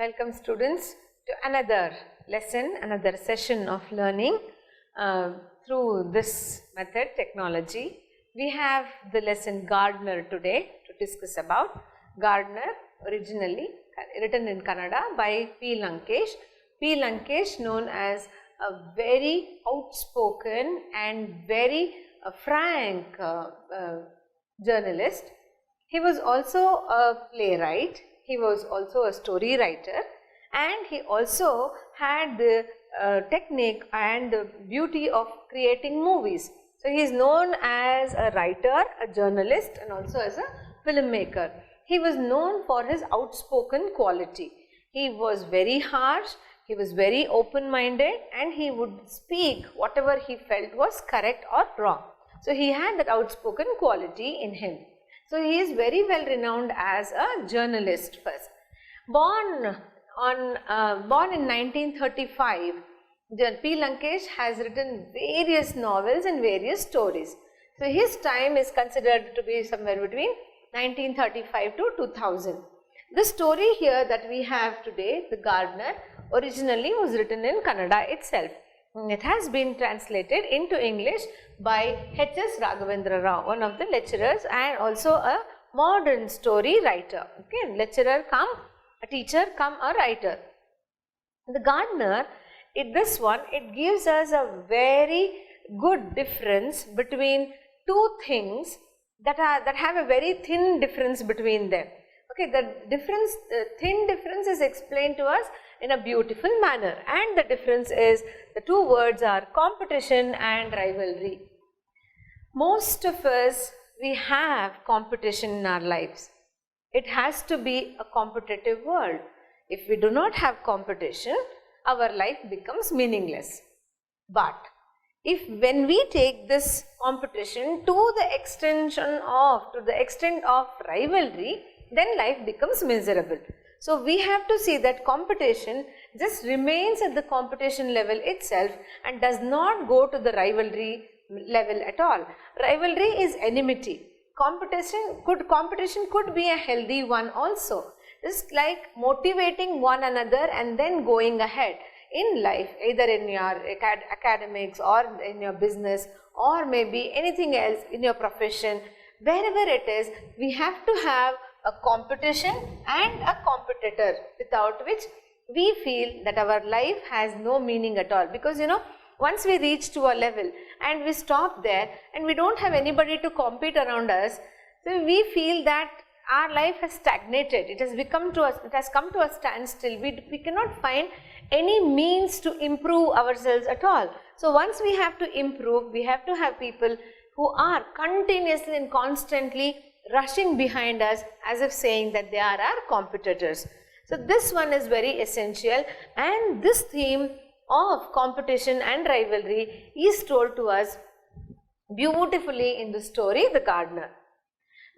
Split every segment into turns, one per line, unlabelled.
Welcome students to another lesson, another session of learning through this method, technology. We have the lesson Gardener today to discuss about. Gardener, originally written in Kannada by P. Lankesh. P. Lankesh, known as a very outspoken and very frank journalist. He was also a playwright, he was also a story writer, and he also had the technique and the beauty of creating movies. So he is known as a writer, a journalist, and also as a filmmaker. He was known for his outspoken quality. He was very harsh, he was very open-minded, and he would speak whatever he felt was correct or wrong. So he had that outspoken quality in him. So he is very well renowned as a journalist first. Born in 1935, P. Lankesh has written various novels and various stories. So his time is considered to be somewhere between 1935 to 2000. The story here that we have today, The Gardener, originally was written in Kannada itself. It has been translated into English by H.S. Raghavendra Rao, one of the lecturers and also a modern story writer. Okay, lecturer come, a teacher come, a writer. The Gardener, it gives us a very good difference between two things that have a very thin difference between them. Okay, the thin difference is explained to us in a beautiful manner, and the difference is the two words are competition and rivalry. Most of us, we have competition in our lives. It has to be a competitive world. If we do not have competition, our life becomes meaningless. But when we take this competition to the extent of rivalry, then life becomes miserable. So we have to see that competition just remains at the competition level itself and does not go to the rivalry level at all. Rivalry is enmity. Competition could be a healthy one also. It's like motivating one another and then going ahead in life, either in your academics or in your business or maybe anything else in your profession. Wherever it is, we have to have a competition and a competitor, without which we feel that our life has no meaning at all. Because once we reach to a level and we stop there and we don't have anybody to compete around us, so we feel that our life has stagnated. It has come to a standstill. We cannot find any means to improve ourselves at all. So once we have to improve, we have to have people who are continuously and constantly rushing behind us, as if saying that they are our competitors. So this one is very essential, and this theme of competition and rivalry is told to us beautifully in the story The Gardener.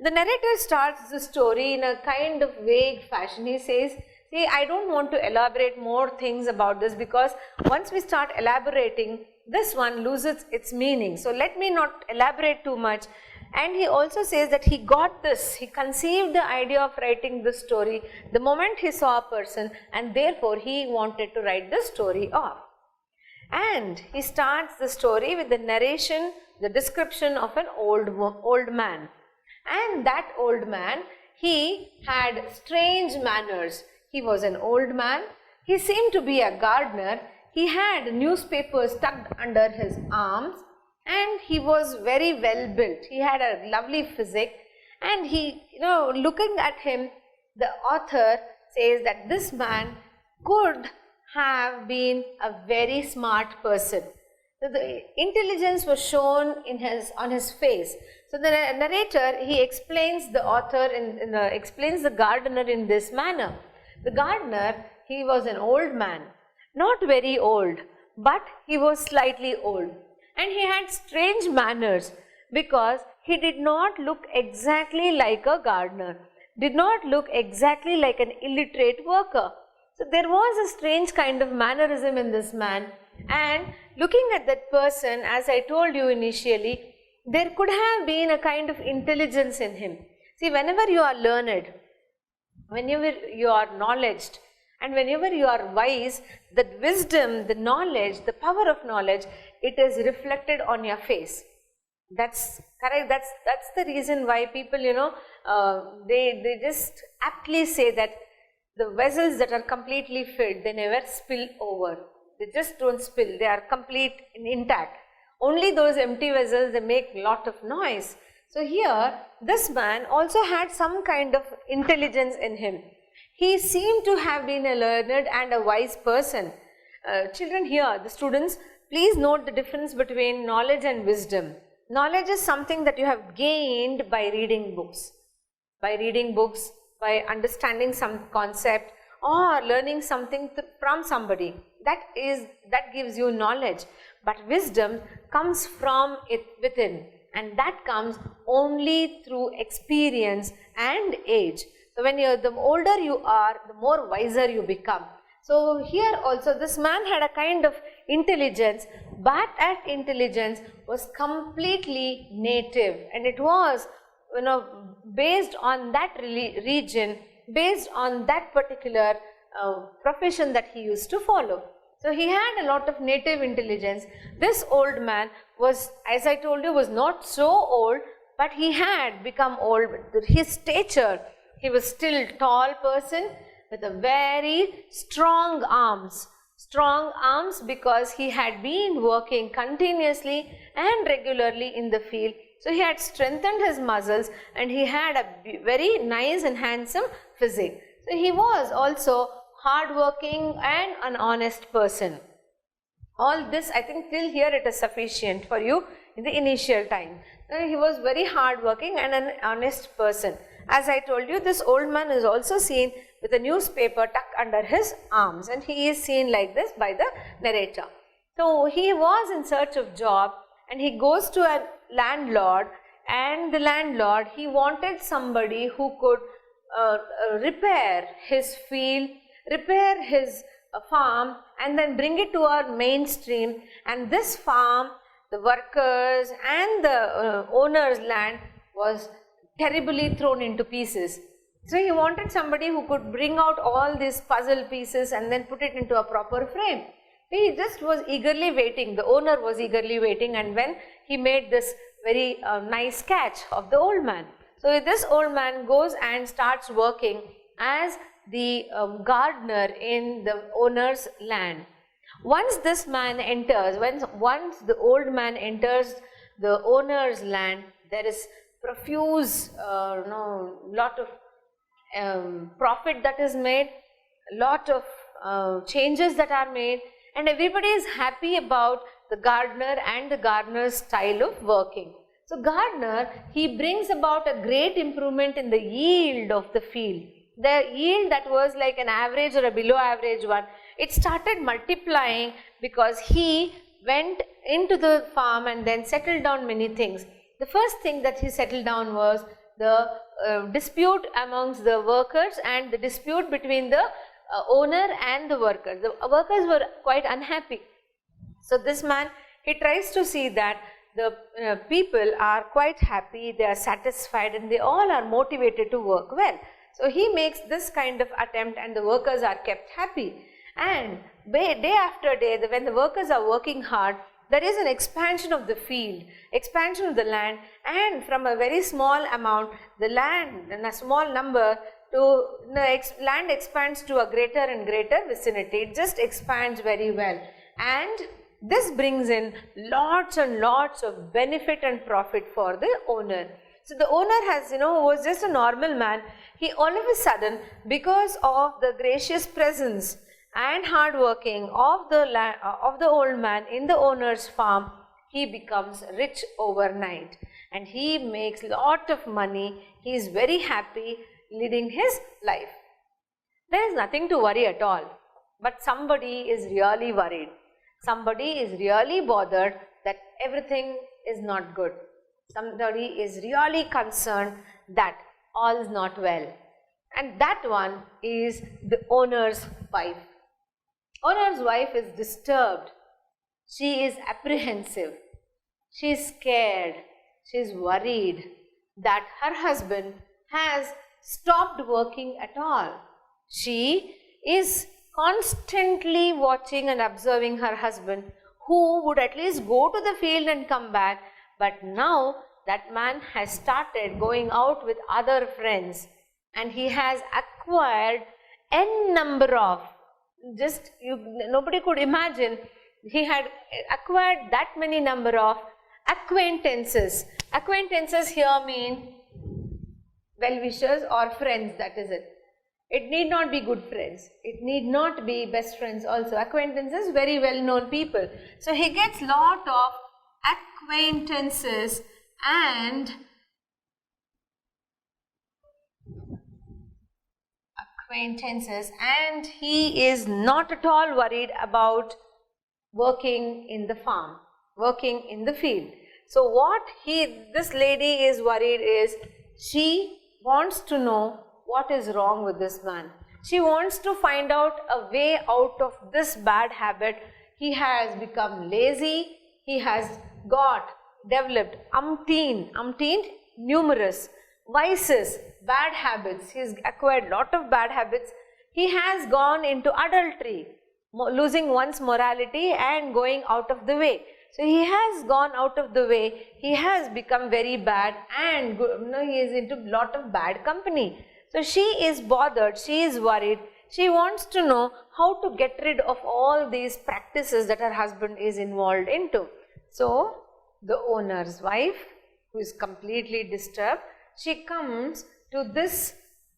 The narrator starts the story in a kind of vague fashion. He says, see, I don't want to elaborate more things about this, because once we start elaborating, this one loses its meaning. So let me not elaborate too much. And he also says that he got this, he conceived the idea of writing this story the moment he saw a person, and therefore he wanted to write the story off. And he starts the story with the narration, the description of an old man. And that old man, he had strange manners. He was an old man, he seemed to be a gardener, he had newspapers tucked under his arms, and he was very well built. He had a lovely physique, and he, looking at him, the author says that this man could have been a very smart person. So the intelligence was shown on his face. So the narrator, he explains the author explains the gardener in this manner. The gardener, he was an old man, not very old, but he was slightly old. And he had strange manners, because he did not look exactly like a gardener, did not look exactly like an illiterate worker. So there was a strange kind of mannerism in this man, and looking at that person, as I told you initially, there could have been a kind of intelligence in him. See, whenever you are learned, whenever you are knowledged, And whenever you are wise, the wisdom, the knowledge, the power of knowledge, it is reflected on your face. That's correct. That's the reason why people, they just aptly say that the vessels that are completely filled, they never spill over. They just don't spill. They are complete and intact. Only those empty vessels, they make lot of noise. So here, this man also had some kind of intelligence in him. He seemed to have been a learned and a wise person. Children here, the students, please note the difference between knowledge and wisdom. Knowledge is something that you have gained by reading books. By understanding some concept or learning something from somebody. That gives you knowledge. But wisdom comes from within, and that comes only through experience and age. So when the older you are, the more wiser you become. So here also this man had a kind of intelligence, but that intelligence was completely native, and it was based on that region, based on that particular profession that he used to follow. So he had a lot of native intelligence. This old man was, as I told you, was not so old, but he had become old. His stature, he was still tall person with a very strong arms because he had been working continuously and regularly in the field. So he had strengthened his muscles and he had a very nice and handsome physique. So he was also hardworking and an honest person. All this, I think till here it is sufficient for you in the initial time. He was very hardworking and an honest person. As I told you, this old man is also seen with a newspaper tucked under his arms, and he is seen like this by the narrator. So he was in search of job, and he goes to a landlord, and the landlord, he wanted somebody who could repair his field, repair his farm, and then bring it to our mainstream. And this farm, the workers and the owner's land was terribly thrown into pieces. So he wanted somebody who could bring out all these puzzle pieces and then put it into a proper frame. He just was eagerly waiting. The owner was eagerly waiting, and when he made this very nice catch of the old man. So this old man goes and starts working as the gardener in the owner's land. Once this man enters, once the old man enters the owner's land, there is profuse lot of profit that is made, lot of changes that are made, and everybody is happy about the gardener and the gardener's style of working. So gardener, he brings about a great improvement in the yield of the field. The yield that was like an average or a below average one, it started multiplying because he went into the farm and then settled down many things. The first thing that he settled down was the dispute amongst the workers and the dispute between the owner and the workers. The workers were quite unhappy. So this man, he tries to see that the people are quite happy, they are satisfied, and they all are motivated to work well. So he makes this kind of attempt, and the workers are kept happy. And day after day, when the workers are working hard, there is an expansion of the field, expansion of the land, and from a very small amount, the land in a small number to the land expands to a greater and greater vicinity. It just expands very well, and this brings in lots and lots of benefit and profit for the owner. So the owner has, was just a normal man. He all of a sudden, because of the gracious presence and hard working of the old man in the owner's farm, he becomes rich overnight, and he makes lot of money. He is very happy leading his life. There is nothing to worry at all, but somebody is really worried. Somebody is really bothered that everything is not good. Somebody is really concerned that all is not well, and that one is the owner's wife. Owner's wife is disturbed. She is apprehensive. She is scared. She is worried that her husband has stopped working at all. She is constantly watching and observing her husband, who would at least go to the field and come back. But now that man has started going out with other friends, and he has acquired n number of, nobody could imagine, he had acquired that many number of acquaintances. Acquaintances here mean well-wishers or friends, that is it. It need not be good friends. It need not be best friends also. Acquaintances, very well-known people. So he gets lot of acquaintances and he is not at all worried about working in the farm, working in the field. So what this lady is worried is, she wants to know what is wrong with this man. She wants to find out a way out of this bad habit. He has become lazy. He has developed numerous vices, bad habits. He has acquired lot of bad habits. He has gone into adultery, losing one's morality and going out of the way. So he has gone out of the way. He has become very bad, and he is into lot of bad company. So she is bothered, she is worried, she wants to know how to get rid of all these practices that her husband is involved into. So the owner's wife, who is completely disturbed, she comes to this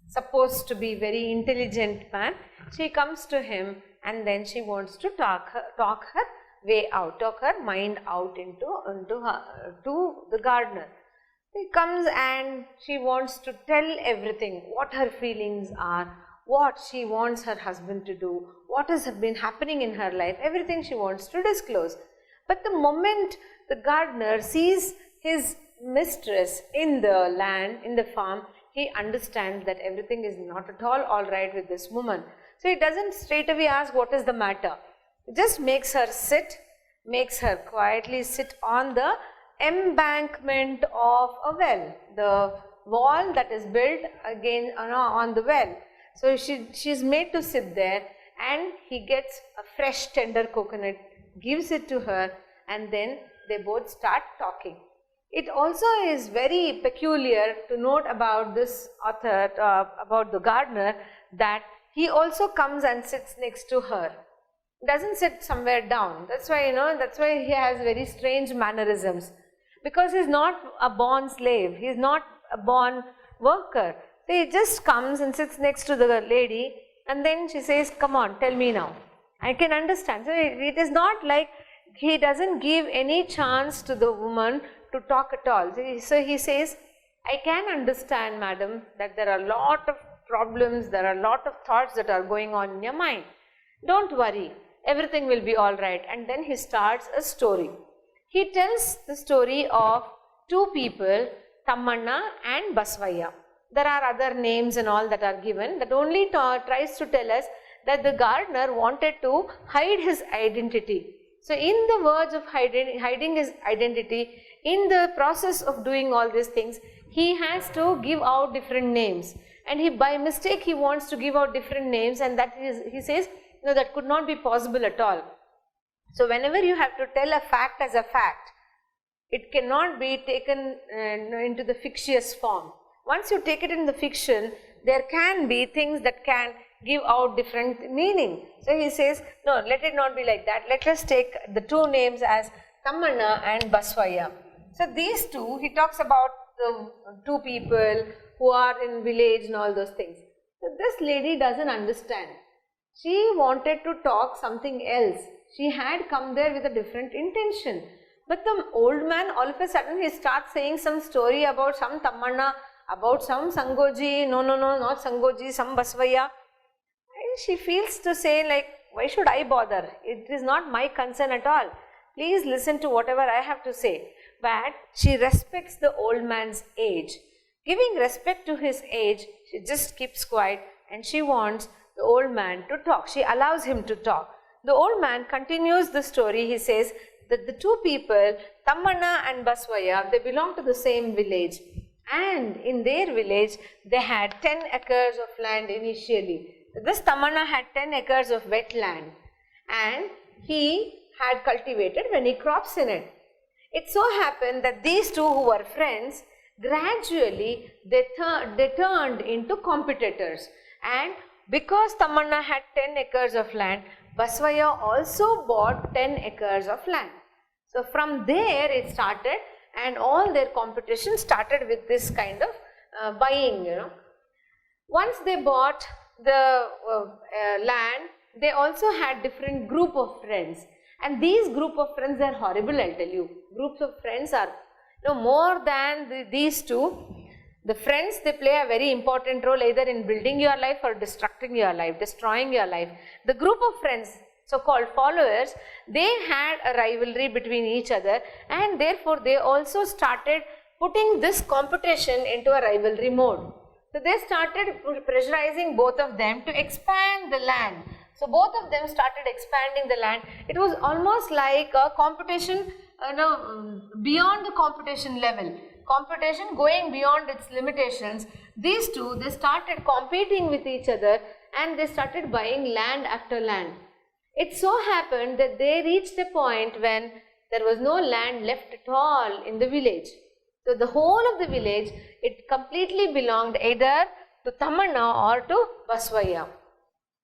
supposed to be very intelligent man. She comes to him, and then she wants to talk her way out, talk her mind out to the gardener. She comes and she wants to tell everything, what her feelings are, what she wants her husband to do, what has been happening in her life, everything she wants to disclose. But the moment the gardener sees his mistress in the land, in the farm, he understands that everything is not at all right with this woman. So he doesn't straight away ask what is the matter. He just makes her quietly sit on the embankment of a well, the wall that is built again on the well. So she is made to sit there, and he gets a fresh tender coconut, gives it to her, and then they both start talking. It also is very peculiar to note about this author, about the gardener, that he also comes and sits next to her. Doesn't sit somewhere down. That's why he has very strange mannerisms, because he is not a born slave, he is not a born worker. So he just comes and sits next to the lady, and then she says, come on, tell me now. I can understand. So it is not like he doesn't give any chance to the woman to talk at all. So he says, I can understand, madam, that there are a lot of problems, there are a lot of thoughts that are going on in your mind. Don't worry, everything will be all right. And then he starts a story. He tells the story of two people, Tammanna and Basvaya. There are other names and all that are given, that only tries to tell us that the gardener wanted to hide his identity. So in the verge of hiding his identity, in the process of doing all these things, he has to give out different names, and by mistake he wants to give out different names, and he says, no, that could not be possible at all. So whenever you have to tell a fact as a fact, it cannot be taken into the fictitious form. Once you take it in the fiction, there can be things that can give out different meaning. So he says, no, let it not be like that. Let us take the two names as Tammanna and Basvaya. So these two, he talks about the two people who are in village and all those things. So this lady doesn't understand. She wanted to talk something else. She had come there with a different intention. But the old man, all of a sudden, he starts saying some story about some Tammanna, about some Sangoji, no, not Sangoji, some Basvaya. And she feels to say, like, why should I bother? It is not my concern at all. Please listen to whatever I have to say. But she respects the old man's age. Giving respect to his age, she just keeps quiet, and she wants the old man to talk. She allows him to talk. The old man continues the story. He says that the two people, Tammanna and Basvaya, they belong to the same village. And in their village, they had 10 acres of land initially. This Tamanna had 10 acres of wetland and he had cultivated many crops in it. It so happened that these two who were friends, gradually they turned into competitors, and because Tamanna had 10 acres of land, Basavaya also bought 10 acres of land. So from there it started, and all their competition started with this kind of buying, Once they bought the land, they also had different group of friends, and these group of friends are horrible, I'll tell you. Groups of friends are more than these two. The friends, they play a very important role either in building your life or destroying your life. The group of friends, so-called followers, they had a rivalry between each other, and therefore they also started putting this competition into a rivalry mode. So they started pressurizing both of them to expand the land. So both of them started expanding the land. It was almost like a competition, beyond the competition level. Competition going beyond its limitations. These two, they started competing with each other, and they started buying land after land. It so happened that they reached a point when there was no land left at all in the village. So the whole of the village, it completely belonged either to Tamanna or to Basavaya.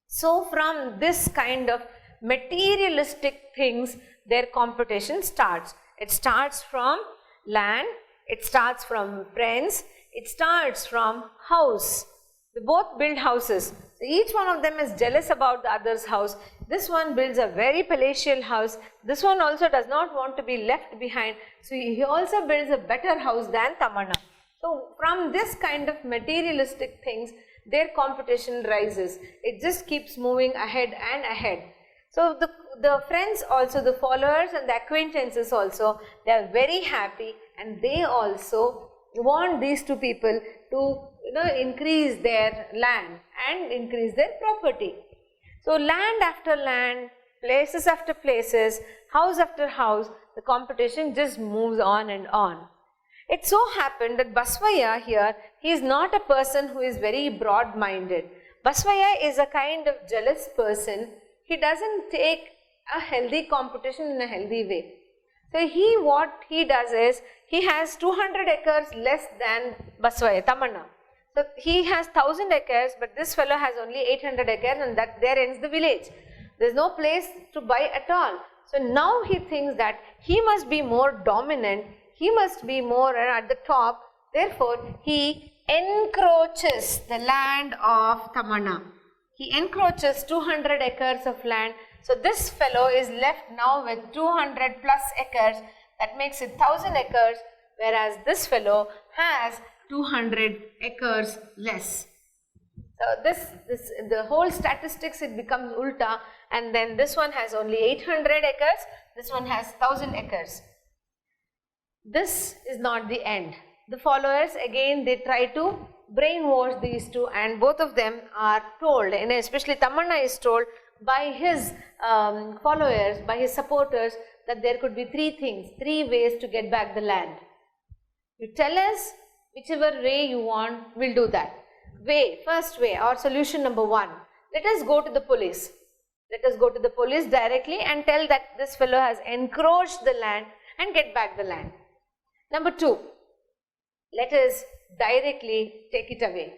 So from this kind of materialistic things, their competition starts. It starts from land, it starts from friends, it starts from house. They both build houses. So each one of them is jealous about the other's house. This one builds a very palatial house. This one also does not want to be left behind. So he also builds a better house than Tamanna. So from this kind of materialistic things, their competition rises. It just keeps moving ahead and ahead. So the friends also, the followers and the acquaintances also, they are very happy, and they also want these two people to increase their land and increase their property. So land after land, places after places, house after house, the competition just moves on and on. It so happened that Basavaya here, he is not a person who is very broad-minded. Basavaya is a kind of jealous person. He doesn't take a healthy competition in a healthy way. So what he does is, he has 200 acres less than Basavaya, Tamanna. So he has 1000 acres, but this fellow has only 800 acres, and there ends the village. There is no place to buy at all. So now he thinks that he must be more dominant, he must be more at the top. Therefore, he encroaches the land of Tamanna. He encroaches 200 acres of land. So this fellow is left now with 200 plus acres. That makes it 1000 acres, whereas this fellow has 200 acres less. So the whole statistics, it becomes ulta, and then this one has only 800 acres, this one has 1000 acres. This is not the end. The followers, again, they try to brainwash these two, and both of them are told, and especially Tamanna is told by his followers, by his supporters, that there could be three ways to get back the land. You tell us whichever way you want, we'll do that. First way, or solution number one, let us go to the police. Let us go to the police directly and tell that this fellow has encroached the land and get back the land. Number two, let us directly take it away.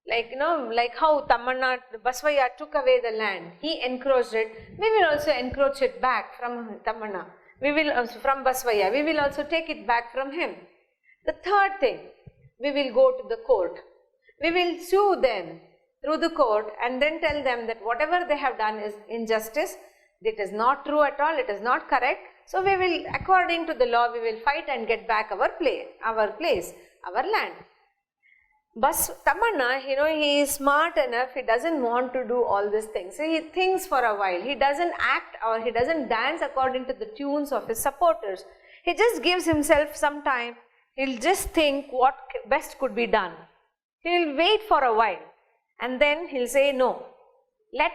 Like how Tamanna, Basavaya took away the land, he encroached it, we will also encroach it back from Tamanna. We will also, from Basavaya, we will also take it back from him. The third thing, we will go to the court. We will sue them through the court and then tell them that whatever they have done is injustice, it is not true at all, it is not correct. So we will, according to the law, we will fight and get back our place, our land. But Tamanna, he is smart enough, he doesn't want to do all these things. So he thinks for a while, he doesn't act or he doesn't dance according to the tunes of his supporters. He just gives himself some time, he'll just think what best could be done. He'll wait for a while and then he'll say, no, let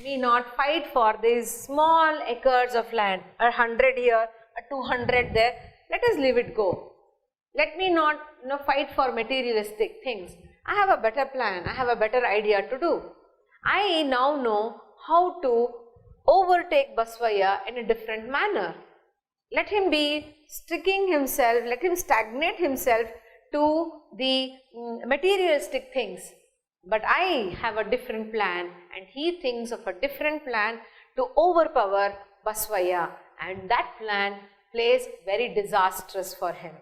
me not fight for these small acres of land, 100 here, 200 there, let us leave it go. Let me not fight for materialistic things. I have a better plan, I have a better idea to do. I now know how to overtake Basavaya in a different manner. Let him be sticking himself, let him stagnate himself to the materialistic things. But I have a different plan, and he thinks of a different plan to overpower Basavaya, and that plan plays very disastrous for him.